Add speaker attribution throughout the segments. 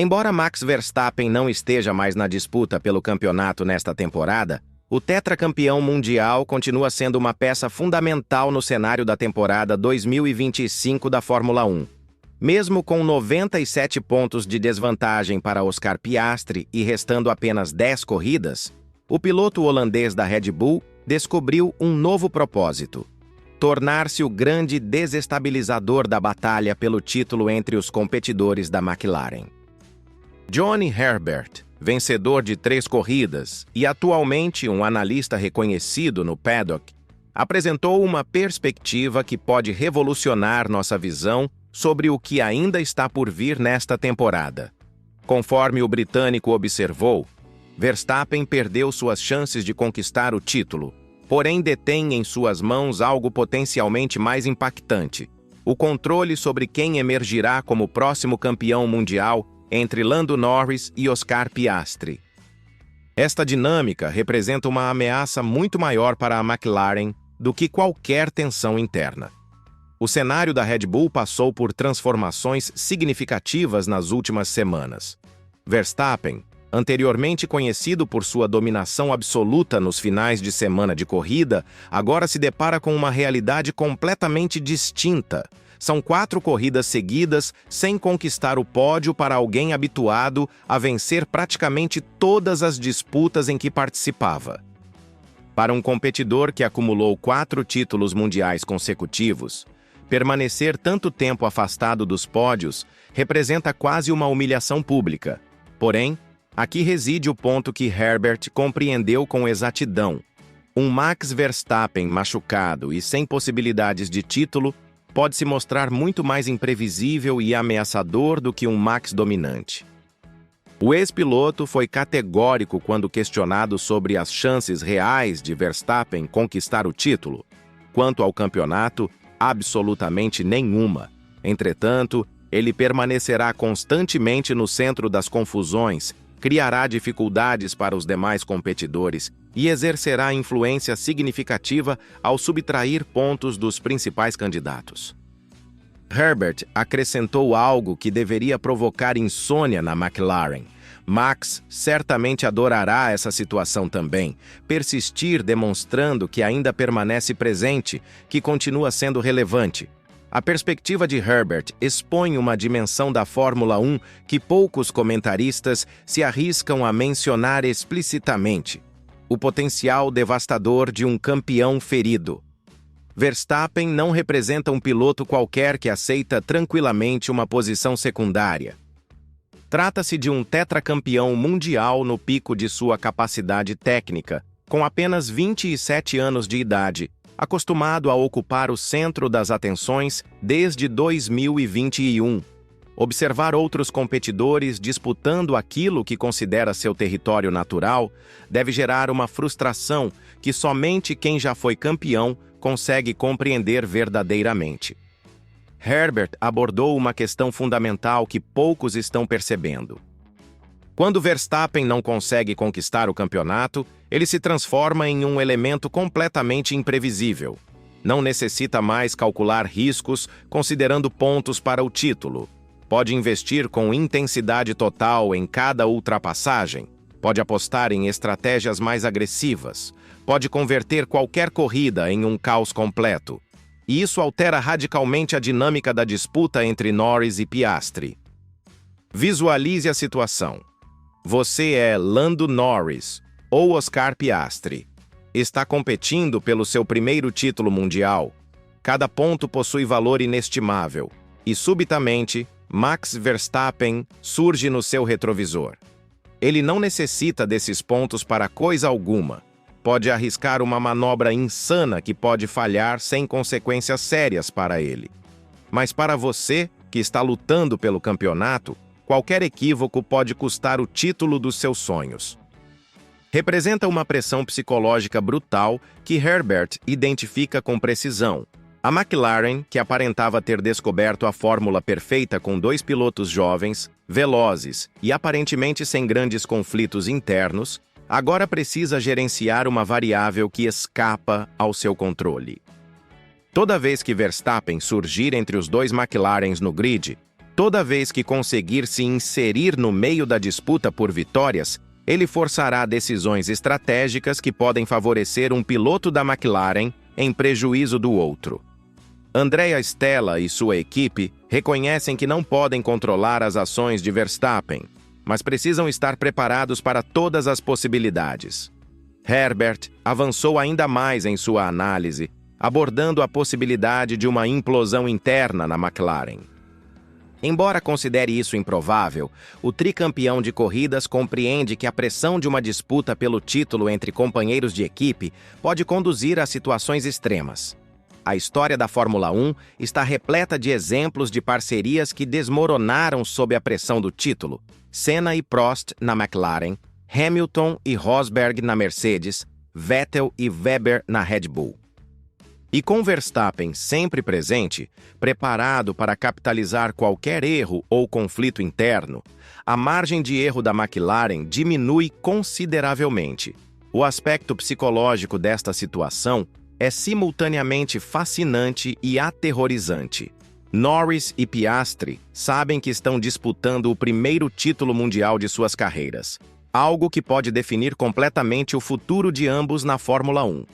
Speaker 1: Embora Max Verstappen não esteja mais na disputa pelo campeonato nesta temporada, o tetracampeão mundial continua sendo uma peça fundamental no cenário da temporada 2025 da Fórmula 1. Mesmo com 97 pontos de desvantagem para Oscar Piastri e restando apenas 10 corridas, o piloto holandês da Red Bull descobriu um novo propósito: tornar-se o grande desestabilizador da batalha pelo título entre os competidores da McLaren. Johnny Herbert, vencedor de 3 corridas e atualmente um analista reconhecido no paddock, apresentou uma perspectiva que pode revolucionar nossa visão sobre o que ainda está por vir nesta temporada. Conforme o britânico observou, Verstappen perdeu suas chances de conquistar o título, porém detém em suas mãos algo potencialmente mais impactante: o controle sobre quem emergirá como próximo campeão mundial entre Lando Norris e Oscar Piastri. Esta dinâmica representa uma ameaça muito maior para a McLaren do que qualquer tensão interna. O cenário da Red Bull passou por transformações significativas nas últimas semanas. Verstappen, anteriormente conhecido por sua dominação absoluta nos finais de semana de corrida, agora se depara com uma realidade completamente distinta. São 4 corridas seguidas sem conquistar o pódio para alguém habituado a vencer praticamente todas as disputas em que participava. Para um competidor que acumulou 4 títulos mundiais consecutivos, permanecer tanto tempo afastado dos pódios representa quase uma humilhação pública. Porém, aqui reside o ponto que Herbert compreendeu com exatidão. Um Max Verstappen machucado e sem possibilidades de título pode se mostrar muito mais imprevisível e ameaçador do que um Max dominante. O ex-piloto foi categórico quando questionado sobre as chances reais de Verstappen conquistar o título. Quanto ao campeonato, absolutamente nenhuma. Entretanto, ele permanecerá constantemente no centro das confusões, criará dificuldades para os demais competidores e exercerá influência significativa ao subtrair pontos dos principais candidatos. Herbert acrescentou algo que deveria provocar insônia na McLaren. Max certamente adorará essa situação também, persistir demonstrando que ainda permanece presente, que continua sendo relevante. A perspectiva de Herbert expõe uma dimensão da Fórmula 1 que poucos comentaristas se arriscam a mencionar explicitamente: o potencial devastador de um campeão ferido. Verstappen não representa um piloto qualquer que aceita tranquilamente uma posição secundária. Trata-se de um tetracampeão mundial no pico de sua capacidade técnica, com apenas 27 anos de idade, acostumado a ocupar o centro das atenções desde 2021. Observar outros competidores disputando aquilo que considera seu território natural deve gerar uma frustração que somente quem já foi campeão consegue compreender verdadeiramente. Herbert abordou uma questão fundamental que poucos estão percebendo. Quando Verstappen não consegue conquistar o campeonato, ele se transforma em um elemento completamente imprevisível. Não necessita mais calcular riscos considerando pontos para o título. Pode investir com intensidade total em cada ultrapassagem. Pode apostar em estratégias mais agressivas. Pode converter qualquer corrida em um caos completo. E isso altera radicalmente a dinâmica da disputa entre Norris e Piastri. Visualize a situação. Você é Lando Norris ou Oscar Piastri. Está competindo pelo seu primeiro título mundial. Cada ponto possui valor inestimável. E, subitamente, Max Verstappen surge no seu retrovisor. Ele não necessita desses pontos para coisa alguma. Pode arriscar uma manobra insana que pode falhar sem consequências sérias para ele. Mas para você, que está lutando pelo campeonato, qualquer equívoco pode custar o título dos seus sonhos. Representa uma pressão psicológica brutal que Herbert identifica com precisão. A McLaren, que aparentava ter descoberto a fórmula perfeita com 2 pilotos jovens, velozes e aparentemente sem grandes conflitos internos, agora precisa gerenciar uma variável que escapa ao seu controle. Toda vez que Verstappen surgir entre os 2 McLarens no grid, Toda vez que conseguir se inserir no meio da disputa por vitórias, ele forçará decisões estratégicas que podem favorecer um piloto da McLaren em prejuízo do outro. Andrea Stella e sua equipe reconhecem que não podem controlar as ações de Verstappen, mas precisam estar preparados para todas as possibilidades. Herbert avançou ainda mais em sua análise, abordando a possibilidade de uma implosão interna na McLaren. Embora considere isso improvável, o tricampeão de corridas compreende que a pressão de uma disputa pelo título entre companheiros de equipe pode conduzir a situações extremas. A história da Fórmula 1 está repleta de exemplos de parcerias que desmoronaram sob a pressão do título. Senna e Prost na McLaren, Hamilton e Rosberg na Mercedes, Vettel e Webber na Red Bull. E com Verstappen sempre presente, preparado para capitalizar qualquer erro ou conflito interno, a margem de erro da McLaren diminui consideravelmente. O aspecto psicológico desta situação é simultaneamente fascinante e aterrorizante. Norris e Piastri sabem que estão disputando o primeiro título mundial de suas carreiras, algo que pode definir completamente o futuro de ambos na Fórmula 1.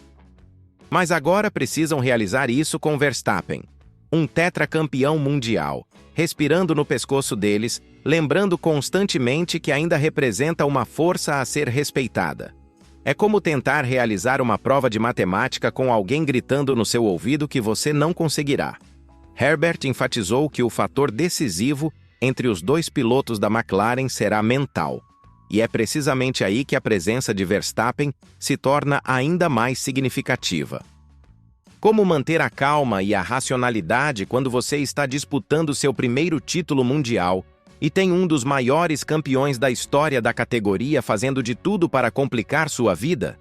Speaker 1: Mas agora precisam realizar isso com Verstappen, um tetracampeão mundial, respirando no pescoço deles, lembrando constantemente que ainda representa uma força a ser respeitada. É como tentar realizar uma prova de matemática com alguém gritando no seu ouvido que você não conseguirá. Herbert enfatizou que o fator decisivo entre os dois pilotos da McLaren será mental, e é precisamente aí que a presença de Verstappen se torna ainda mais significativa. Como manter a calma e a racionalidade quando você está disputando seu primeiro título mundial e tem um dos maiores campeões da história da categoria fazendo de tudo para complicar sua vida?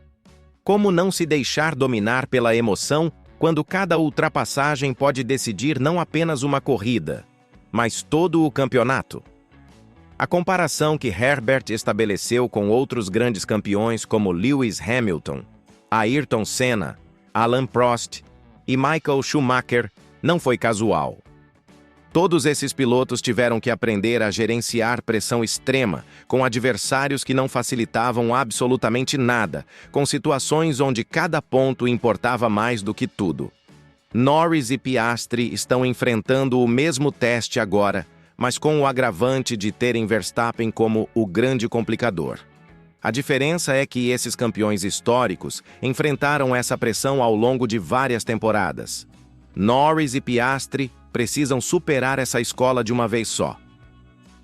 Speaker 1: Como não se deixar dominar pela emoção quando cada ultrapassagem pode decidir não apenas uma corrida, mas todo o campeonato? A comparação que Herbert estabeleceu com outros grandes campeões como Lewis Hamilton, Ayrton Senna, Alain Prost e Michael Schumacher não foi casual. Todos esses pilotos tiveram que aprender a gerenciar pressão extrema, com adversários que não facilitavam absolutamente nada, com situações onde cada ponto importava mais do que tudo. Norris e Piastri estão enfrentando o mesmo teste agora, mas com o agravante de terem Verstappen como o grande complicador. A diferença é que esses campeões históricos enfrentaram essa pressão ao longo de várias temporadas. Norris e Piastri precisam superar essa escola de uma vez só.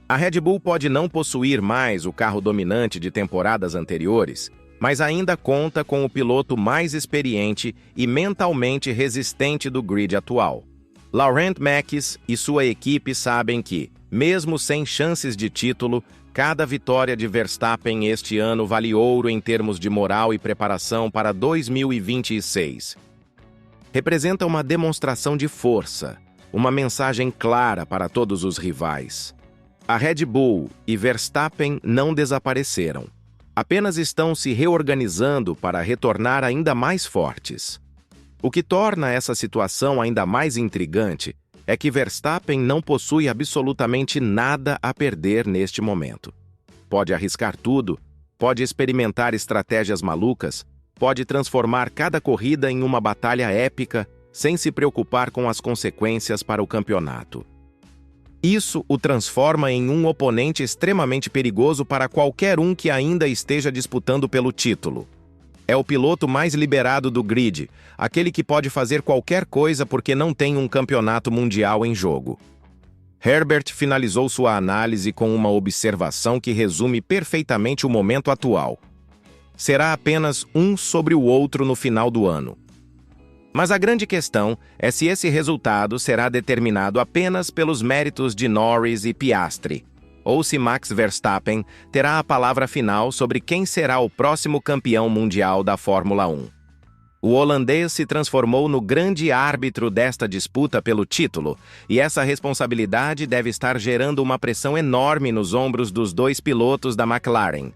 Speaker 1: A Red Bull pode não possuir mais o carro dominante de temporadas anteriores, mas ainda conta com o piloto mais experiente e mentalmente resistente do grid atual. Laurent Mekies e sua equipe sabem que, mesmo sem chances de título, cada vitória de Verstappen este ano vale ouro em termos de moral e preparação para 2026. Representa uma demonstração de força, uma mensagem clara para todos os rivais. A Red Bull e Verstappen não desapareceram. Apenas estão se reorganizando para retornar ainda mais fortes. O que torna essa situação ainda mais intrigante é que Verstappen não possui absolutamente nada a perder neste momento. Pode arriscar tudo, pode experimentar estratégias malucas, pode transformar cada corrida em uma batalha épica sem se preocupar com as consequências para o campeonato. Isso o transforma em um oponente extremamente perigoso para qualquer um que ainda esteja disputando pelo título. É o piloto mais liberado do grid, aquele que pode fazer qualquer coisa porque não tem um campeonato mundial em jogo. Herbert finalizou sua análise com uma observação que resume perfeitamente o momento atual. Será apenas um sobre o outro no final do ano. Mas a grande questão é se esse resultado será determinado apenas pelos méritos de Norris e Piastri, ou se Max Verstappen terá a palavra final sobre quem será o próximo campeão mundial da Fórmula 1. O holandês se transformou no grande árbitro desta disputa pelo título, e essa responsabilidade deve estar gerando uma pressão enorme nos ombros dos dois pilotos da McLaren.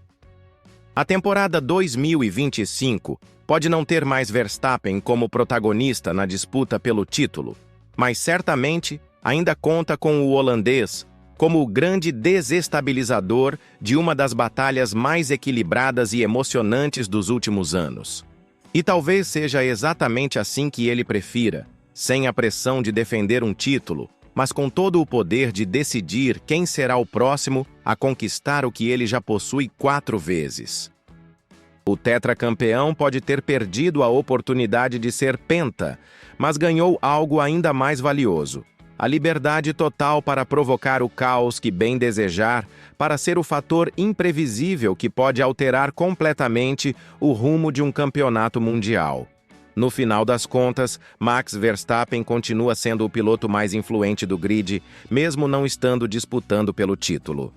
Speaker 1: A temporada 2025 pode não ter mais Verstappen como protagonista na disputa pelo título, mas certamente ainda conta com o holandês como o grande desestabilizador de uma das batalhas mais equilibradas e emocionantes dos últimos anos. E talvez seja exatamente assim que ele prefira, sem a pressão de defender um título, mas com todo o poder de decidir quem será o próximo a conquistar o que ele já possui 4 vezes. O tetracampeão pode ter perdido a oportunidade de ser penta, mas ganhou algo ainda mais valioso: a liberdade total para provocar o caos que bem desejar, para ser o fator imprevisível que pode alterar completamente o rumo de um campeonato mundial. No final das contas, Max Verstappen continua sendo o piloto mais influente do grid, mesmo não estando disputando pelo título.